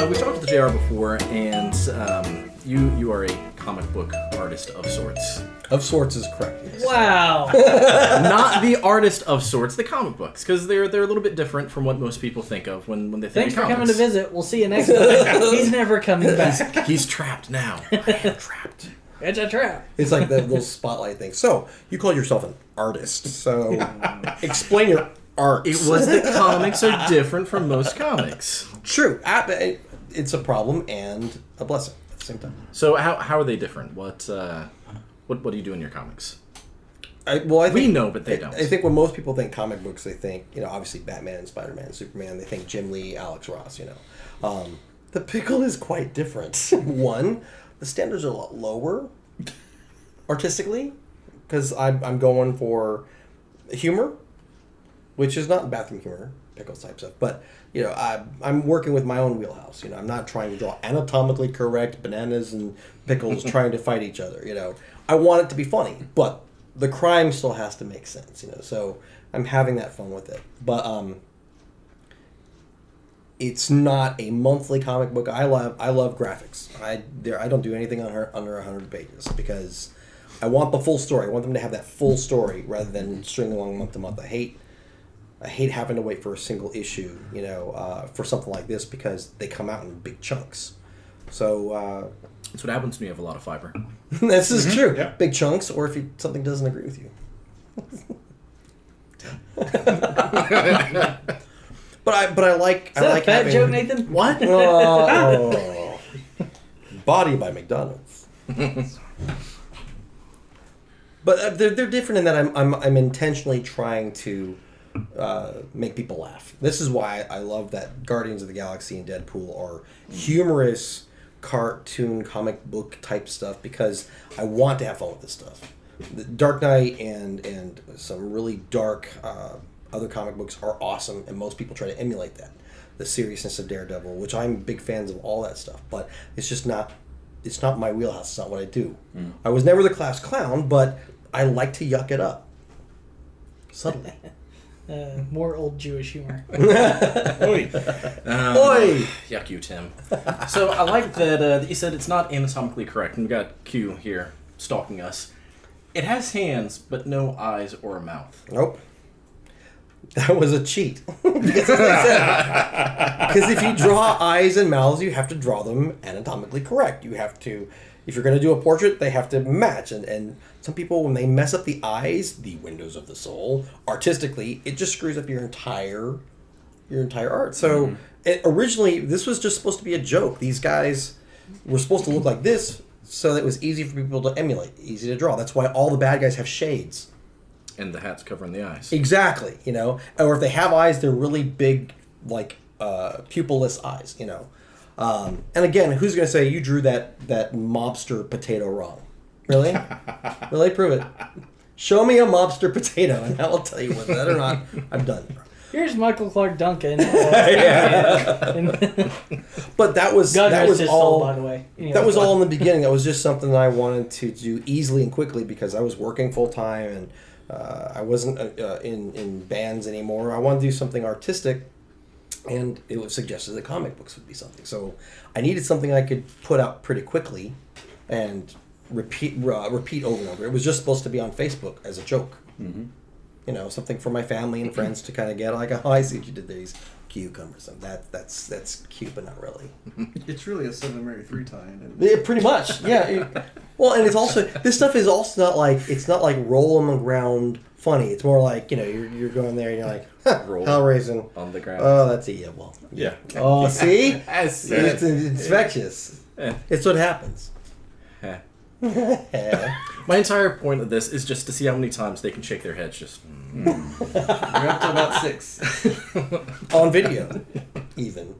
we talked to JR before, and you are a comic book artist of sorts. Of sorts is correct. Yes. Wow. Not the artist of sorts, the comic books, because they're a little bit different from what most people think of when they think Thanks of for comics. coming to visit. We'll see you next time. He's never coming back. He's trapped now. I am trapped. It's a trap. It's like that little spotlight thing. So, you call yourself an artist. So, explain your art. It was the comics are different from most comics. True. It's a problem and a blessing at the same time. So how are they different? What do you do in your comics? I think, we know, but they don't. I think when most people think comic books, they think, obviously Batman, Spider-Man, Superman. They think Jim Lee, Alex Ross, The pickle is quite different. One, the standards are a lot lower artistically because I'm going for humor, which is not bathroom humor, pickles type stuff. But, I'm working with my own wheelhouse. I'm not trying to draw anatomically correct bananas and pickles trying to fight each other. I want it to be funny, but the crime still has to make sense. So I'm having that fun with it. But it's not a monthly comic book. I love graphics. I don't do anything under 100 pages because I want the full story. I want them to have that full story rather than string along month to month. I hate having to wait for a single issue, for something like this because they come out in big chunks. So that's what happens when you have a lot of fiber. This is true. Yeah. Big chunks, or if something doesn't agree with you. But I like Is that like a fat having joke, Nathan? What? Oh. Body by McDonald's. But they're different in that I'm intentionally trying to make people laugh. This is why I love that Guardians of the Galaxy and Deadpool are humorous cartoon comic book type stuff because I want to have fun with this stuff. The Dark Knight and some really dark other comic books are awesome, and most people try to emulate that. The seriousness of Daredevil, which I'm big fans of all that stuff, but it's just not. It's not my wheelhouse. It's not what I do. I was never the class clown, but I like to yuck it up subtly. More old Jewish humor. Oi. Oi! Yuck you, Tim. So I like that you said it's not anatomically correct, and we got Q here stalking us. It has hands, but no eyes or a mouth. Nope. That was a cheat. Because if you draw eyes and mouths, you have to draw them anatomically correct. You have to, if you're going to do a portrait, they have to match. And some people, when they mess up the eyes, the windows of the soul, artistically, it just screws up your entire art. So originally, this was just supposed to be a joke. These guys were supposed to look like this, so that it was easy for people to emulate, easy to draw. That's why all the bad guys have shades. And the hat's covering the eyes. Exactly, Or if they have eyes, they're really big, like pupilless eyes, And again, who's going to say you drew that mobster potato wrong? Really? Really? Prove it. Show me a mobster potato, and I will tell you whether that or not I'm done. Here's Michael Clark Duncan. But that was God that rest was his all. soul, by the way. Anyway. That was all in the beginning. That was just something that I wanted to do easily and quickly because I was working full time and I wasn't in bands anymore. I wanted to do something artistic, and it was suggested that comic books would be something. So I needed something I could put out pretty quickly and repeat over and over. It was just supposed to be on Facebook as a joke. Mm-hmm. Something for my family and friends to kind of get like, oh, I see what you did there. These cucumbers. That's cute, but not really. It's really a Seven Mary 3 tie-in. Yeah, pretty much. Yeah. Well, and it's also this stuff is also not like roll on the ground funny. It's more like you're going there and you're like Roll Hellraisin on the ground. Oh, that's evil. Yeah. Oh, see, It's it's infectious. It's what happens. My entire point of this is just to see how many times they can shake their heads. Just You're up to about 6. On video, even.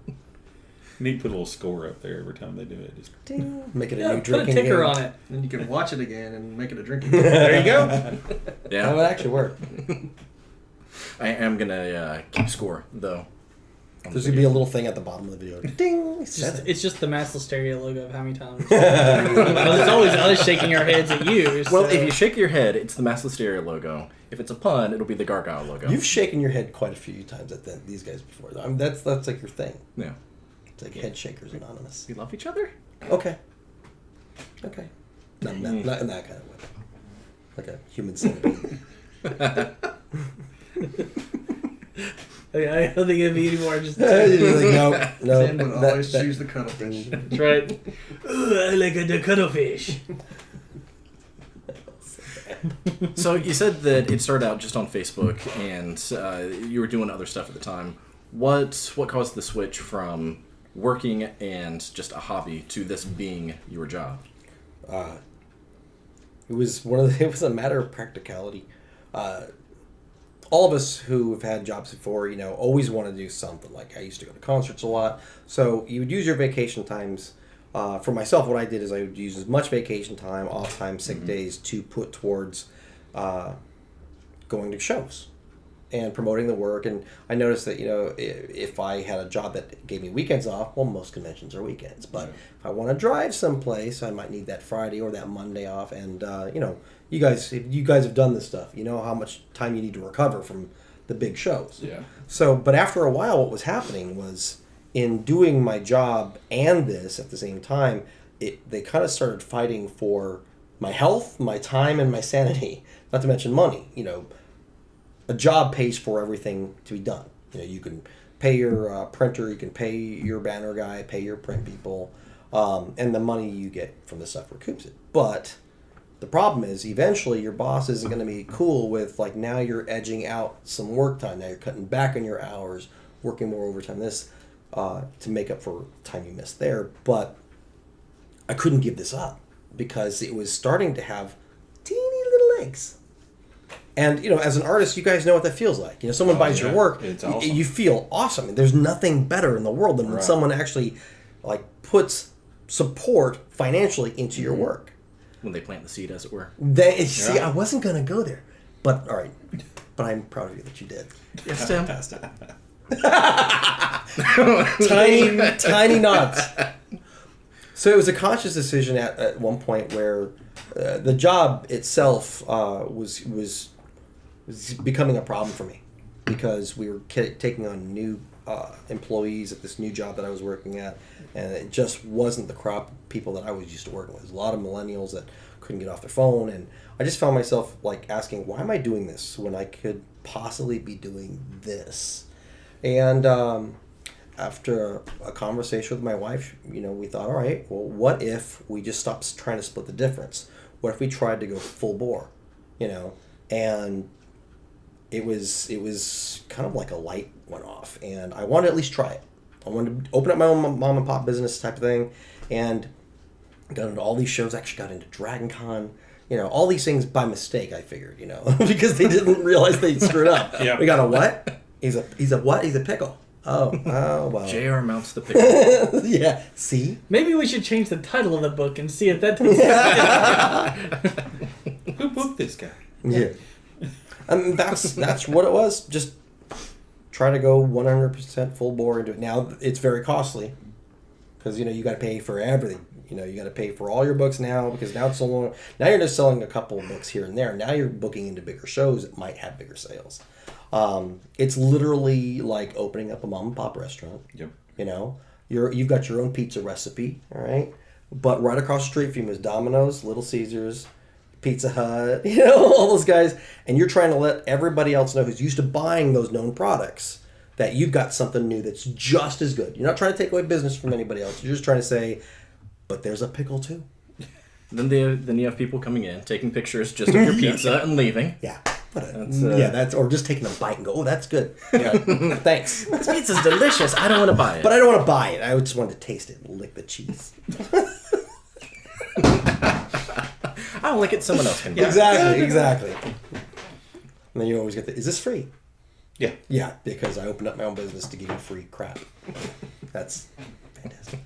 You need to put a little score up there every time they do it. Just Ding. Make it a Yeah, new put a drinking ticker game. on it. Then you can watch it again and make it a drinking. There you go. yeah. That would actually work. I am gonna keep score though. There's gonna be a little thing at the bottom of the video. Ding. It's just the Mass Listeria logo of how many times. There's always us shaking our heads at you. Well, so- if you shake your head, it's the Mass Listeria logo. If it's a pun, it'll be the Gargoyle logo. You've shaken your head quite a few times at these guys before. That's like your thing. Yeah. It's like Head Shakers Anonymous. We love each other? Okay. Not in that kind of way. Like a human centipede. I don't think it'd be anymore. Just no. Sam would always choose the cuttlefish. that's right. Ooh, I like the cuttlefish. So you said that it started out just on Facebook, and you were doing other stuff at the time. What caused the switch from working and just a hobby to this being your job? It was a matter of practicality. All of us who have had jobs before, always want to do something. Like I used to go to concerts a lot, so you would use your vacation times. For myself, what I did is I would use as much vacation time, off time, sick days to put towards going to shows and promoting the work. And I noticed that, if I had a job that gave me weekends off, well, most conventions are weekends. But if I want to drive someplace, I might need that Friday or that Monday off. And, you guys have done this stuff. You know how much time you need to recover from the big shows. Yeah. So, but after a while, what was happening was in doing my job and this at the same time, they kind of started fighting for my health, my time, and my sanity. Not to mention money. A job pays for everything to be done. You can pay your printer, you can pay your banner guy, pay your print people, and the money you get from the stuff recoups it. But the problem is, eventually, your boss isn't going to be cool with, like, now you're edging out some work time. Now you're cutting back on your hours, working more overtime. To make up for time you missed there. But I couldn't give this up because it was starting to have teeny little legs. And, as an artist, you guys know what that feels like. Someone buys your work, it's awesome. You feel awesome. There's nothing better in the world than when someone actually, puts support financially into your work. When they plant the seed, as it were. See, I wasn't going to go there. But, all right. But I'm proud of you that you did. Yes, Tim. tiny nods. So it was a conscious decision at one point where the job itself was becoming a problem for me because we were taking on new employees at this new job that I was working at, and it just wasn't the crop of people that I was used to working with. There's a lot of millennials that couldn't get off their phone, and I just found myself asking, why am I doing this when I could possibly be doing this? And after a conversation with my wife, we thought, all right, well, what if we just stopped trying to split the difference? What if we tried to go full bore, And it was kind of like a light went off, and I wanted to at least try it. I wanted to open up my own mom and pop business type of thing, and got into all these shows. Actually got into Dragon Con. All these things by mistake, I figured, because they didn't realize they screwed up. Yeah. We got a what? He's a what? He's a pickle. Oh, well. JR mounts the pickle. Yeah, see? Maybe we should change the title of the book and see if that Who booked this guy? Yeah. And that's what it was. Just try to go 100% full bore into it. Now, it's very costly because, you got to pay for everything. You got to pay for all your books now because now now you're just selling a couple of books here and there. Now you're booking into bigger shows that might have bigger sales. It's literally like opening up a mom and pop restaurant. Yep. You've got your own pizza recipe, all right? But right across the street from you is Domino's, Little Caesars, Pizza Hut, all those guys, and you're trying to let everybody else know who's used to buying those known products that you've got something new that's just as good. You're not trying to take away business from anybody else. You're just trying to say, but there's a pickle too. Then you have people coming in, taking pictures just of your pizza and leaving. Yeah. That's or just taking a bite and go, oh, that's good. Yeah, thanks. This pizza's delicious. I don't want to buy it. But I don't want to buy it. I just want to taste it and lick the cheese. I'll lick it. Someone else can buy it. Exactly. And then you always get is this free? Yeah. Yeah, because I opened up my own business to give you free crap. That's fantastic.